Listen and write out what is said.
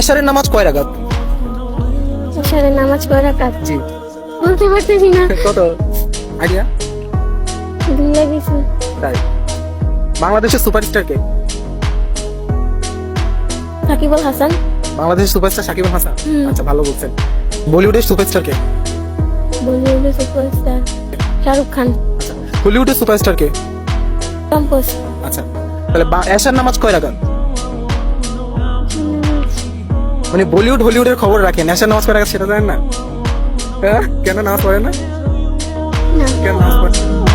এশারের নামাজ কয় রাকাত? এশারের নামাজ কয় রাকাত? জি। বলতে পারতেছি না। কত আইডিয়া? ভুলে গেছি। তাই। বাংলাদেশের সুপারস্টার কে? সাকিব আল হাসান। বাংলাদেশের সুপারস্টার সাকিব আল হাসান। আচ্ছা, ভালো বলছেন। বলিউডের সুপারস্টার কে? বলিউডের সুপারস্টার শাহরুখ খান। আচ্ছা, হলিউডের সুপারস্টার কে? Tom cruise. আচ্ছা, তাহলে এশার নামাজ কয় রাকাত? মানে বলিউড হলিউডের খবর রাখেন, এশার নামাজ কয় রাকাত সেটা জানেন না? হ্যাঁ, কেন নামাজ পড়েন না? না। কেন নামাজ পড়েন?